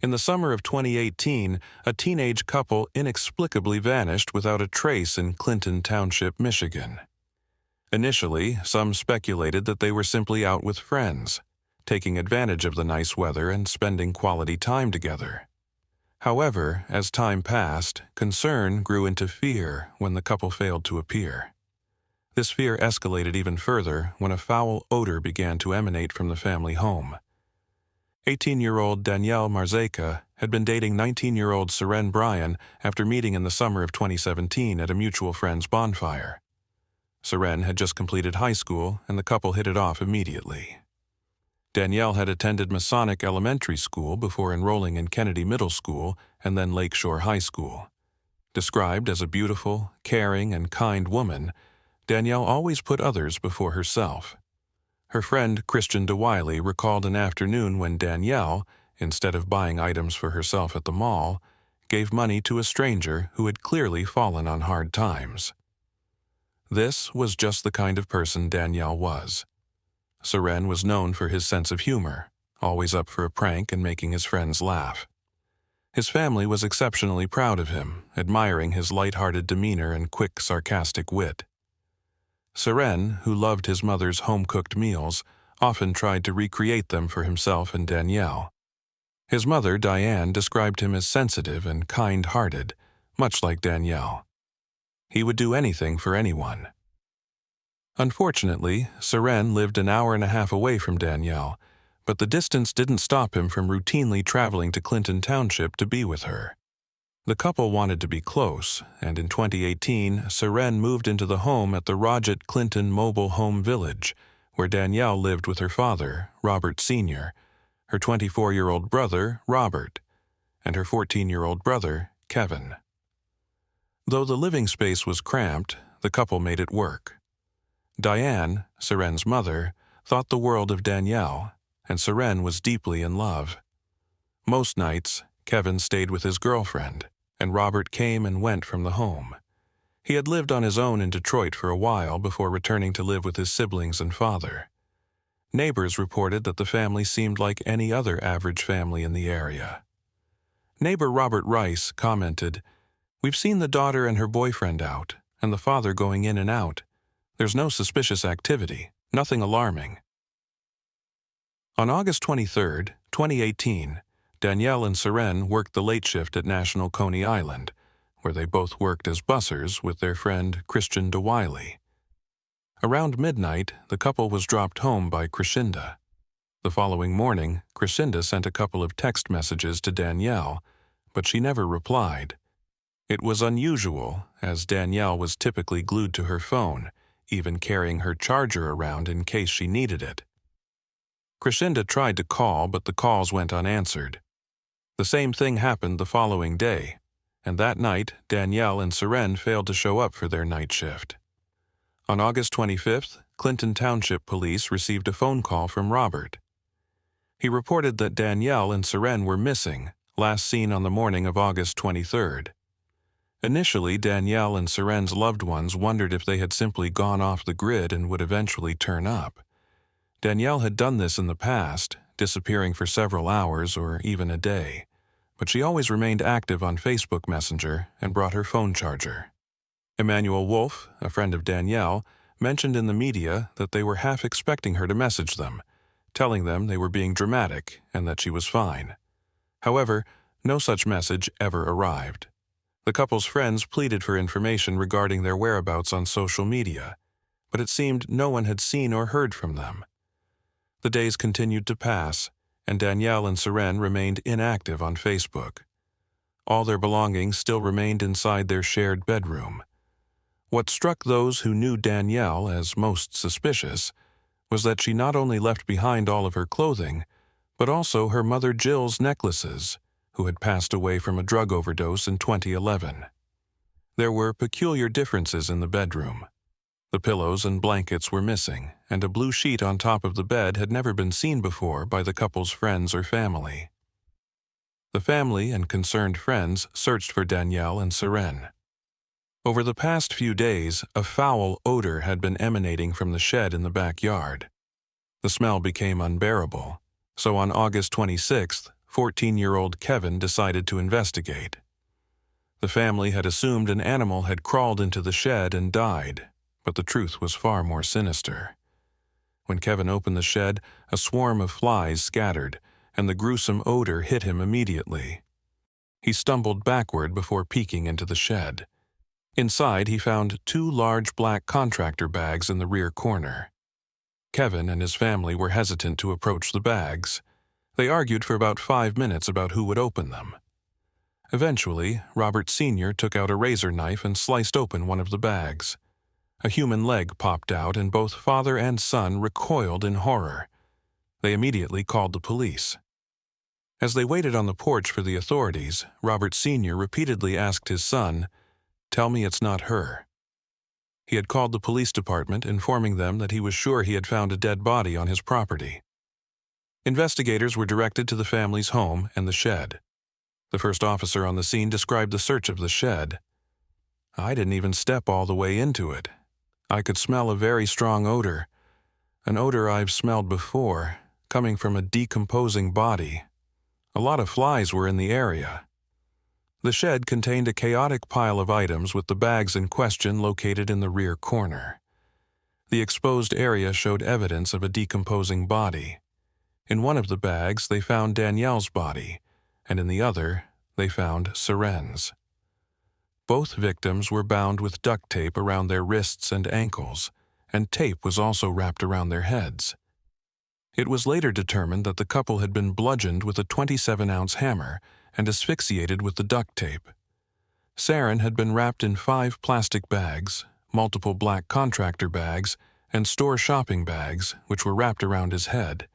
In the summer of 2018, a teenage couple inexplicably vanished without a trace in Clinton Township, Michigan. Initially, some speculated that they were simply out with friends, taking advantage of the nice weather and spending quality time together. However, as time passed, concern grew into fear when the couple failed to appear. This fear escalated even further when a foul odor began to emanate from the family home. 18-year-old Danielle Marzeka had been dating 19-year-old Seren Bryan after meeting in the summer of 2017 at a mutual friend's bonfire. Seren had just completed high school, and the couple hit it off immediately. Danielle had attended Masonic Elementary School before enrolling in Kennedy Middle School and then Lakeshore High School. Described as a beautiful, caring, and kind woman, Danielle always put others before herself. Her friend Christian DeWiley recalled an afternoon when Danielle, instead of buying items for herself at the mall, gave money to a stranger who had clearly fallen on hard times. This was just the kind of person Danielle was. Seren was known for his sense of humor, always up for a prank and making his friends laugh. His family was exceptionally proud of him, admiring his light-hearted demeanor and quick, sarcastic wit. Seren, who loved his mother's home-cooked meals, often tried to recreate them for himself and Danielle. His mother, Diane, described him as sensitive and kind-hearted, much like Danielle. He would do anything for anyone. Unfortunately, Seren lived an hour and a half away from Danielle, but the distance didn't stop him from routinely traveling to Clinton Township to be with her. The couple wanted to be close, and in 2018, Seren moved into the home at the Roget Clinton Mobile Home Village, where Danielle lived with her father, Robert Sr., her 24-year-old brother, Robert, and her 14-year-old brother, Kevin. Though the living space was cramped, the couple made it work. Diane, Seren's mother, thought the world of Danielle, and Seren was deeply in love. Most nights, Kevin stayed with his girlfriend, and Robert came and went from the home. He had lived on his own in Detroit for a while before returning to live with his siblings and father. Neighbors reported that the family seemed like any other average family in the area. Neighbor Robert Rice commented, "We've seen the daughter and her boyfriend out, and the father going in and out. There's no suspicious activity, nothing alarming." On August 23, 2018, Danielle and Seren worked the late shift at National Coney Island, where they both worked as bussers with their friend Christian DeWiley. Around midnight, the couple was dropped home by Crescinda. The following morning, Crescinda sent a couple of text messages to Danielle, but she never replied. It was unusual, as Danielle was typically glued to her phone, even carrying her charger around in case she needed it. Crescinda tried to call, but the calls went unanswered. The same thing happened the following day, and that night Danielle and Seren failed to show up for their night shift. On August 25th, Clinton Township Police received a phone call from Robert. He reported that Danielle and Seren were missing, last seen on the morning of August 23rd. Initially, Danielle and Seren's loved ones wondered if they had simply gone off the grid and would eventually turn up. Danielle had done this in the past, disappearing for several hours or even a day, but she always remained active on Facebook Messenger and brought her phone charger. Emmanuel Wolf, a friend of Danielle, mentioned in the media that they were half expecting her to message them, telling them they were being dramatic and that she was fine. However, no such message ever arrived. The couple's friends pleaded for information regarding their whereabouts on social media, but it seemed no one had seen or heard from them. The days continued to pass, and Danielle and Seren remained inactive on Facebook. All their belongings still remained inside their shared bedroom. What struck those who knew Danielle as most suspicious was that she not only left behind all of her clothing, but also her mother Jill's necklaces, who had passed away from a drug overdose in 2011. There were peculiar differences in the bedroom. The pillows and blankets were missing, and a blue sheet on top of the bed had never been seen before by the couple's friends or family. The family and concerned friends searched for Danielle and Seren. Over the past few days, a foul odor had been emanating from the shed in the backyard. The smell became unbearable, so on August 26th, 14-year-old Kevin decided to investigate. The family had assumed an animal had crawled into the shed and died, but the truth was far more sinister. When Kevin opened the shed, a swarm of flies scattered, and the gruesome odor hit him immediately. He stumbled backward before peeking into the shed. Inside, he found 2 large black contractor bags in the rear corner. Kevin and his family were hesitant to approach the bags. They argued for about 5 minutes about who would open them. Eventually, Robert Sr. took out a razor knife and sliced open one of the bags. A human leg popped out, and both father and son recoiled in horror. They immediately called the police. As they waited on the porch for the authorities, Robert Sr. repeatedly asked his son, "Tell me it's not her." He had called the police department, informing them that he was sure he had found a dead body on his property. Investigators were directed to the family's home and the shed. The first officer on the scene described the search of the shed. "I didn't even step all the way into it. I could smell a very strong odor, an odor I've smelled before, coming from a decomposing body. A lot of flies were in the area." The shed contained a chaotic pile of items, with the bags in question located in the rear corner. The exposed area showed evidence of a decomposing body. In one of the bags, they found Danielle's body, and in the other, they found Seren's. Both victims were bound with duct tape around their wrists and ankles, and tape was also wrapped around their heads. It was later determined that the couple had been bludgeoned with a 27-ounce hammer and asphyxiated with the duct tape. Saren had been wrapped in 5 plastic bags, multiple black contractor bags, and store shopping bags, which were wrapped around his head.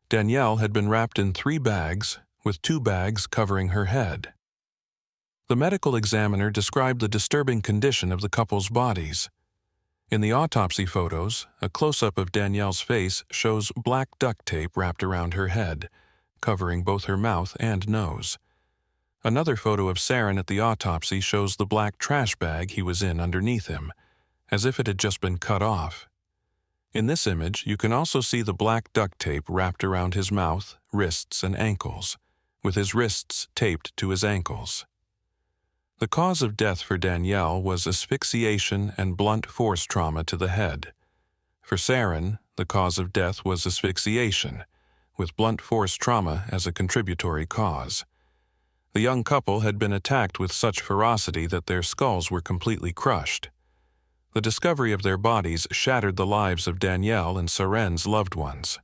Danielle had been wrapped in 3 bags, with 2 bags covering her head. The medical examiner described the disturbing condition of the couple's bodies. In the autopsy photos, a close-up of Danielle's face shows black duct tape wrapped around her head, covering both her mouth and nose. Another photo of Saren at the autopsy shows the black trash bag he was in underneath him, as if it had just been cut off. In this image, you can also see the black duct tape wrapped around his mouth, wrists, and ankles, with his wrists taped to his ankles. The cause of death for Danielle was asphyxiation and blunt force trauma to the head. For Saren, the cause of death was asphyxiation, with blunt force trauma as a contributory cause. The young couple had been attacked with such ferocity that their skulls were completely crushed. The discovery of their bodies shattered the lives of Danielle and Seren's loved ones.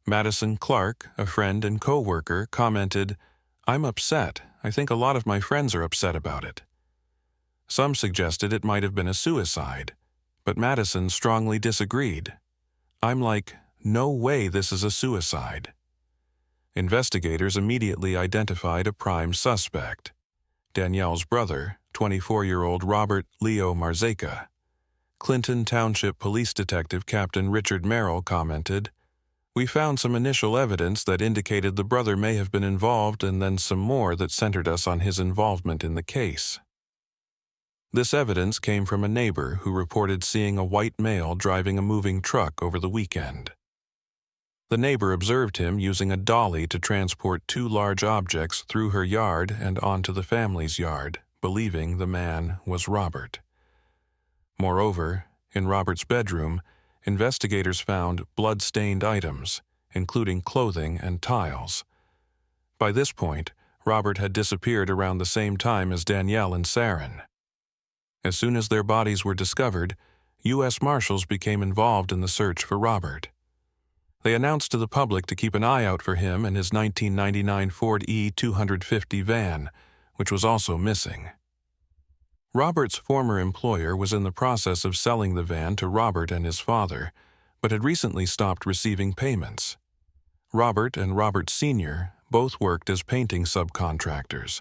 Madison Clark, a friend and co-worker, commented, "I'm upset. I think a lot of my friends are upset about it." Some suggested it might have been a suicide, but Madison strongly disagreed. "I'm like, no way this is a suicide." Investigators immediately identified a prime suspect, Danielle's brother, 24-year-old Robert Leo Marzeka. Clinton Township Police Detective Captain Richard Merrill commented, "We found some initial evidence that indicated the brother may have been involved, and then some more that centered us on his involvement in the case." This evidence came from a neighbor who reported seeing a white male driving a moving truck over the weekend. The neighbor observed him using a dolly to transport 2 large objects through her yard and onto the family's yard, believing the man was Robert. Moreover, in Robert's bedroom, investigators found blood-stained items, including clothing and tiles. By this point, Robert had disappeared around the same time as Danielle and Saren. As soon as their bodies were discovered, U.S. Marshals became involved in the search for Robert. They announced to the public to keep an eye out for him and his 1999 Ford E250 van, which was also missing. Robert's former employer was in the process of selling the van to Robert and his father, but had recently stopped receiving payments. Robert and Robert Sr. both worked as painting subcontractors.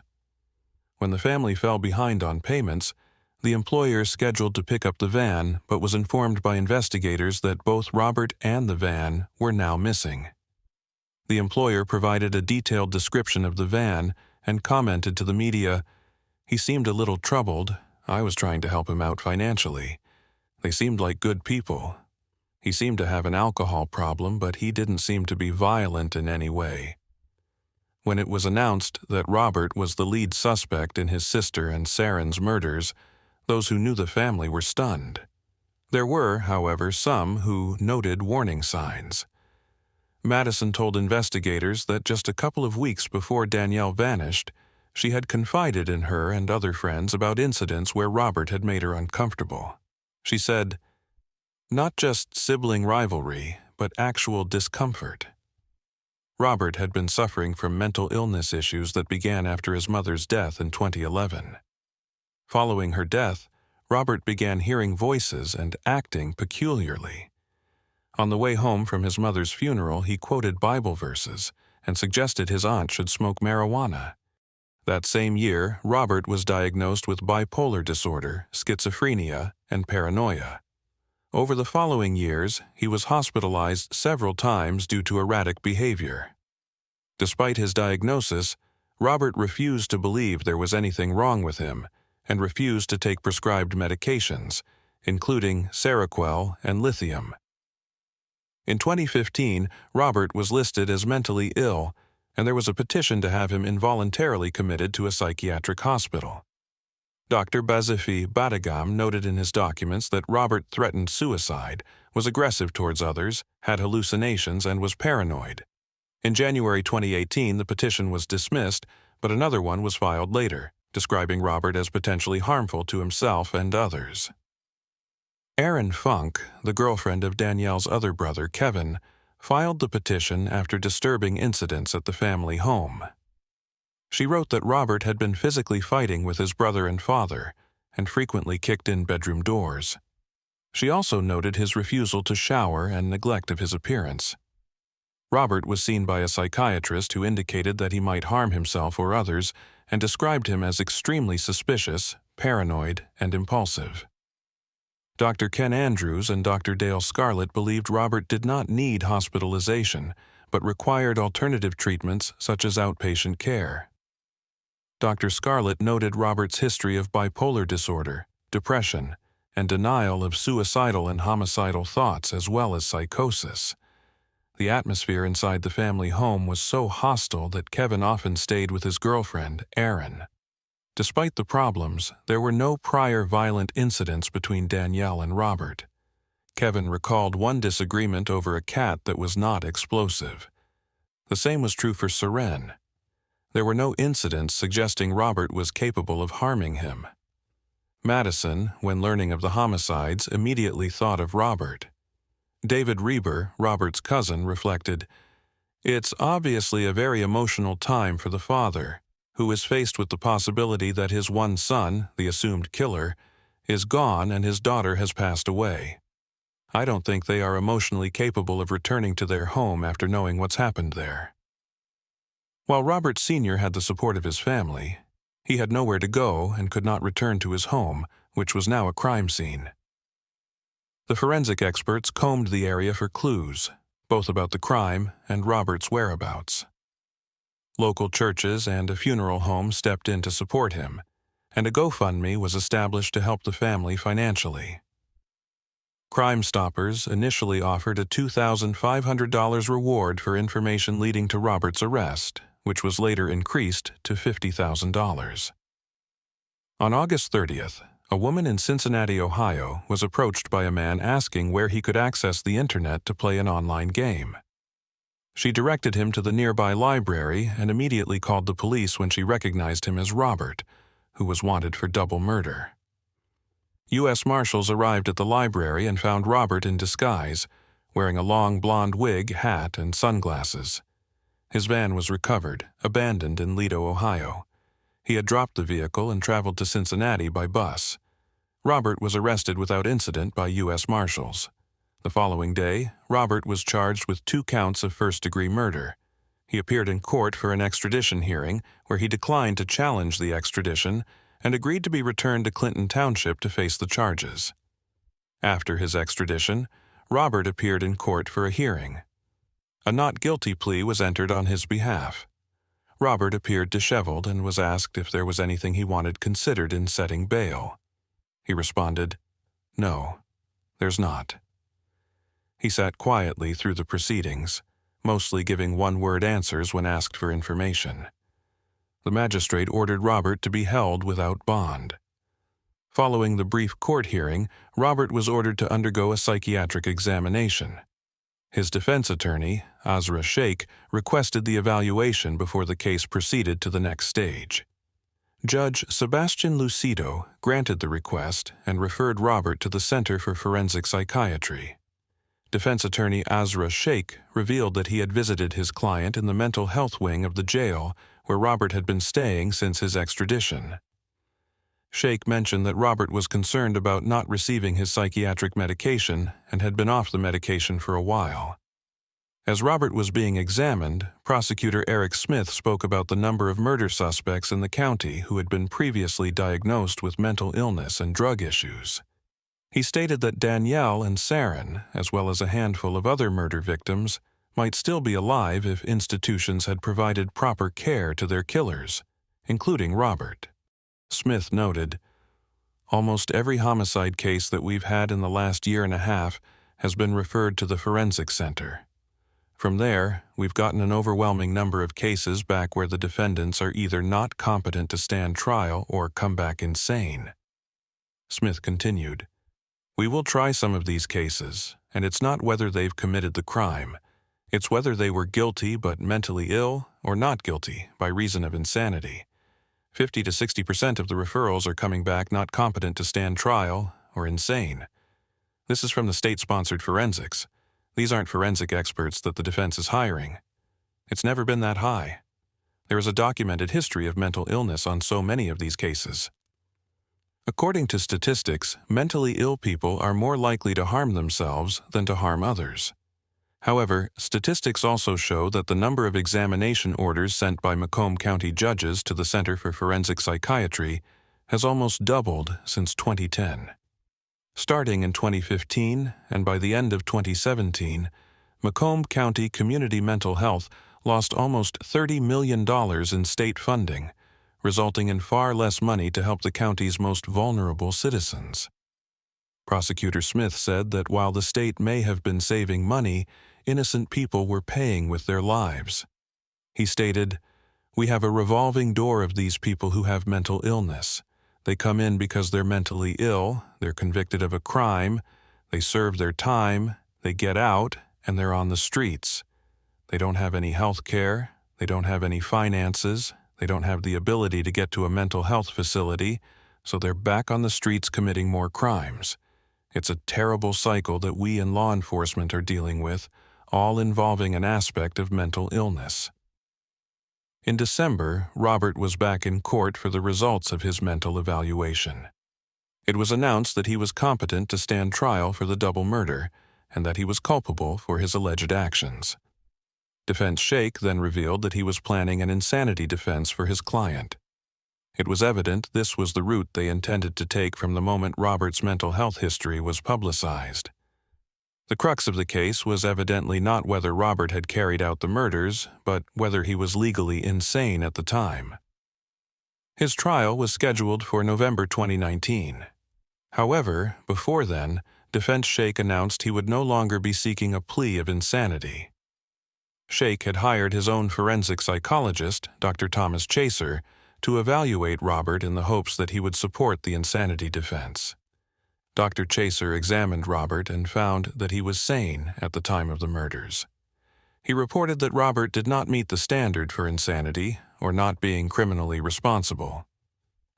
When the family fell behind on payments, the employer scheduled to pick up the van, but was informed by investigators that both Robert and the van were now missing. The employer provided a detailed description of the van and commented to the media, "He seemed a little troubled. I was trying to help him out financially. They seemed like good people. He seemed to have an alcohol problem, but he didn't seem to be violent in any way." When it was announced that Robert was the lead suspect in his sister and Saren's murders, those who knew the family were stunned. There were, however, some who noted warning signs. Madison told investigators that just a couple of weeks before Danielle vanished, she had confided in her and other friends about incidents where Robert had made her uncomfortable. She said, "Not just sibling rivalry, but actual discomfort." Robert had been suffering from mental illness issues that began after his mother's death in 2011. Following her death, Robert began hearing voices and acting peculiarly. On the way home from his mother's funeral, he quoted Bible verses and suggested his aunt should smoke marijuana. That same year, Robert was diagnosed with bipolar disorder, schizophrenia, and paranoia. Over the following years, he was hospitalized several times due to erratic behavior. Despite his diagnosis, Robert refused to believe there was anything wrong with him and refused to take prescribed medications, including Seroquel and lithium. In 2015, Robert was listed as mentally ill, and there was a petition to have him involuntarily committed to a psychiatric hospital. Dr. Bazifi Badagam noted in his documents that Robert threatened suicide, was aggressive towards others, had hallucinations, and was paranoid. In January 2018, the petition was dismissed, but another one was filed later, describing Robert as potentially harmful to himself and others. Erin Funk, the girlfriend of Danielle's other brother, Kevin, filed the petition after disturbing incidents at the family home. She wrote that Robert had been physically fighting with his brother and father and frequently kicked in bedroom doors. She also noted his refusal to shower and neglect of his appearance. Robert was seen by a psychiatrist who indicated that he might harm himself or others and described him as extremely suspicious, paranoid, and impulsive. Dr. Ken Andrews and Dr. Dale Scarlett believed Robert did not need hospitalization, but required alternative treatments such as outpatient care. Dr. Scarlett noted Robert's history of bipolar disorder, depression, and denial of suicidal and homicidal thoughts as well as psychosis. The atmosphere inside the family home was so hostile that Kevin often stayed with his girlfriend, Erin. Despite the problems, there were no prior violent incidents between Danielle and Robert. Kevin recalled one disagreement over a cat that was not explosive. The same was true for Seren. There were no incidents suggesting Robert was capable of harming him. Madison, when learning of the homicides, immediately thought of Robert. David Reber, Robert's cousin, reflected, "It's obviously a very emotional time for the father, who is faced with the possibility that his one son, the assumed killer, is gone and his daughter has passed away. I don't think they are emotionally capable of returning to their home after knowing what's happened there." While Robert Sr. had the support of his family, he had nowhere to go and could not return to his home, which was now a crime scene. The forensic experts combed the area for clues, both about the crime and Robert's whereabouts. Local churches and a funeral home stepped in to support him, and a GoFundMe was established to help the family financially. Crime Stoppers initially offered a $2,500 reward for information leading to Robert's arrest, which was later increased to $50,000. On August 30th, a woman in Cincinnati, Ohio, was approached by a man asking where he could access the internet to play an online game. She directed him to the nearby library and immediately called the police when she recognized him as Robert, who was wanted for double murder. U.S. Marshals arrived at the library and found Robert in disguise, wearing a long blonde wig, hat, and sunglasses. His van was recovered, abandoned in Lido, Ohio. He had dropped the vehicle and traveled to Cincinnati by bus. Robert was arrested without incident by U.S. Marshals. The following day, Robert was charged with 2 counts of first-degree murder. He appeared in court for an extradition hearing, where he declined to challenge the extradition and agreed to be returned to Clinton Township to face the charges. After his extradition, Robert appeared in court for a hearing. A not guilty plea was entered on his behalf. Robert appeared disheveled and was asked if there was anything he wanted considered in setting bail. He responded, "No, there's not." He sat quietly through the proceedings, mostly giving one-word answers when asked for information. The magistrate ordered Robert to be held without bond. Following the brief court hearing, Robert was ordered to undergo a psychiatric examination. His defense attorney, Azra Sheikh, requested the evaluation before the case proceeded to the next stage. Judge Sebastian Lucido granted the request and referred Robert to the Center for Forensic Psychiatry. Defense attorney Azra Sheikh revealed that he had visited his client in the mental health wing of the jail where Robert had been staying since his extradition. Sheikh mentioned that Robert was concerned about not receiving his psychiatric medication and had been off the medication for a while. As Robert was being examined, prosecutor Eric Smith spoke about the number of murder suspects in the county who had been previously diagnosed with mental illness and drug issues. He stated that Danielle and Saren, as well as a handful of other murder victims, might still be alive if institutions had provided proper care to their killers, including Robert. Smith noted, "Almost every homicide case that we've had in the last year and a half has been referred to the Forensic Center. From there, we've gotten an overwhelming number of cases back where the defendants are either not competent to stand trial or come back insane." Smith continued, "We will try some of these cases, and it's not whether they've committed the crime. It's whether they were guilty but mentally ill or not guilty by reason of insanity. 50 to 60% of the referrals are coming back not competent to stand trial or insane. This is from the state-sponsored forensics. These aren't forensic experts that the defense is hiring. It's never been that high. There is a documented history of mental illness on so many of these cases." According to statistics, mentally ill people are more likely to harm themselves than to harm others. However, statistics also show that the number of examination orders sent by Macomb County judges to the Center for Forensic Psychiatry has almost doubled since 2010. Starting in 2015 and by the end of 2017, Macomb County Community Mental Health lost almost $30 million in state funding, resulting in far less money to help the county's most vulnerable citizens. Prosecutor Smith said that while the state may have been saving money, innocent people were paying with their lives. He stated, "We have a revolving door of these people who have mental illness. They come in because they're mentally ill, they're convicted of a crime, they serve their time, they get out, and they're on the streets. They don't have any health care, they don't have any finances, they don't have the ability to get to a mental health facility, so they're back on the streets committing more crimes. It's a terrible cycle that we in law enforcement are dealing with, all involving an aspect of mental illness." In December, Robert was back in court for the results of his mental evaluation. It was announced that he was competent to stand trial for the double murder and that he was culpable for his alleged actions. Defense Sheikh then revealed that he was planning an insanity defense for his client. It was evident this was the route they intended to take from the moment Robert's mental health history was publicized. The crux of the case was evidently not whether Robert had carried out the murders, but whether he was legally insane at the time. His trial was scheduled for November 2019. However, before then, Defense Sheikh announced he would no longer be seeking a plea of insanity. Sheikh had hired his own forensic psychologist, Dr. Thomas Chaser, to evaluate Robert in the hopes that he would support the insanity defense. Dr. Chaser examined Robert and found that he was sane at the time of the murders. He reported that Robert did not meet the standard for insanity or not being criminally responsible.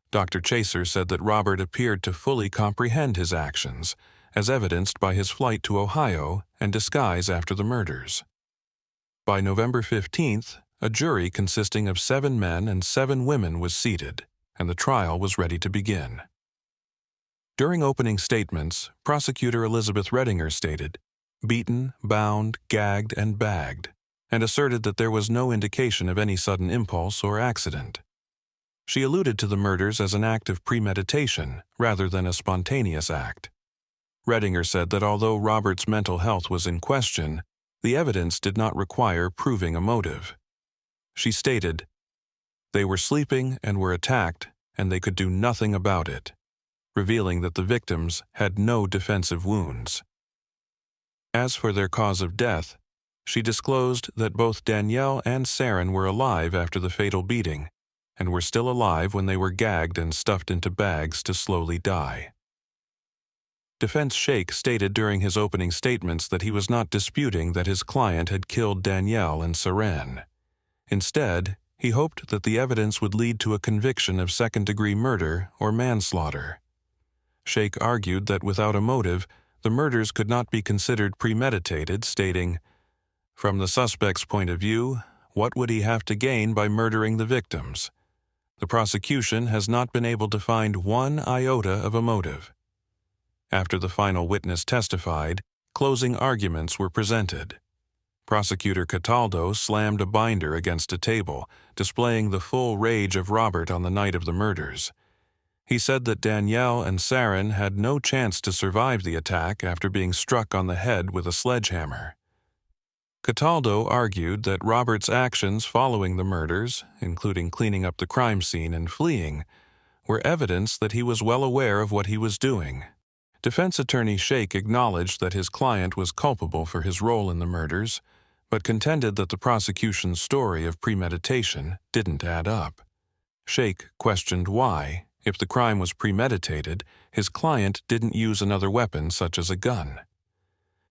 Dr. Chaser said that Robert appeared to fully comprehend his actions, as evidenced by his flight to Ohio and disguise after the murders. By November 15th, a jury consisting of 7 men and 7 women was seated, and the trial was ready to begin. During opening statements, Prosecutor Elizabeth Redinger stated, "Beaten, bound, gagged, and bagged," and asserted that there was no indication of any sudden impulse or accident. She alluded to the murders as an act of premeditation rather than a spontaneous act. Redinger said that although Robert's mental health was in question, the evidence did not require proving a motive. She stated, "They were sleeping and were attacked, and they could do nothing about it," revealing that the victims had no defensive wounds. As for their cause of death, She disclosed that both Danielle and Saren were alive after the fatal beating, and were still alive when they were gagged and stuffed into bags to slowly die. Defense Sheikh stated during his opening statements that he was not disputing that his client had killed Danielle and Saren. Instead, he hoped that the evidence would lead to a conviction of second-degree murder or manslaughter. Sheikh argued that without a motive, the murders could not be considered premeditated, stating, "From the suspect's point of view, what would he have to gain by murdering the victims? The prosecution has not been able to find one iota of a motive." After the final witness testified, closing arguments were presented. Prosecutor Cataldo slammed a binder against a table, displaying the full rage of Robert on the night of the murders. He said that Danielle and Saren had no chance to survive the attack after being struck on the head with a sledgehammer. Cataldo argued that Robert's actions following the murders, including cleaning up the crime scene and fleeing, were evidence that he was well aware of what he was doing. Defense attorney Sheikh acknowledged that his client was culpable for his role in the murders, but contended that the prosecution's story of premeditation didn't add up. Sheikh questioned why, if the crime was premeditated, his client didn't use another weapon such as a gun.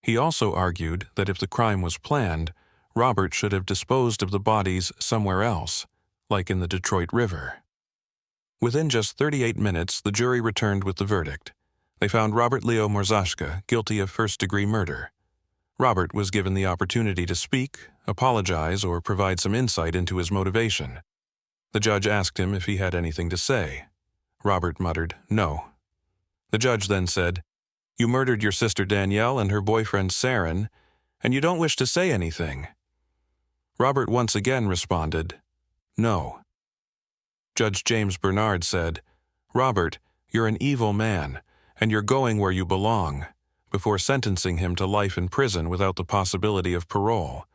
He also argued that if the crime was planned, Robert should have disposed of the bodies somewhere else, like in the Detroit River. Within just 38 minutes, the jury returned with the verdict. They found Robert Leo Morzashka guilty of first-degree murder. Robert was given the opportunity to speak, apologize, or provide some insight into his motivation. The judge asked him if he had anything to say. Robert muttered, "No." The judge then said, "You murdered your sister Danielle and her boyfriend Saren, and you don't wish to say anything." Robert once again responded, "No." Judge James Bernard said, "Robert, you're an evil man, and you're going where you belong," before sentencing him to life in prison without the possibility of parole.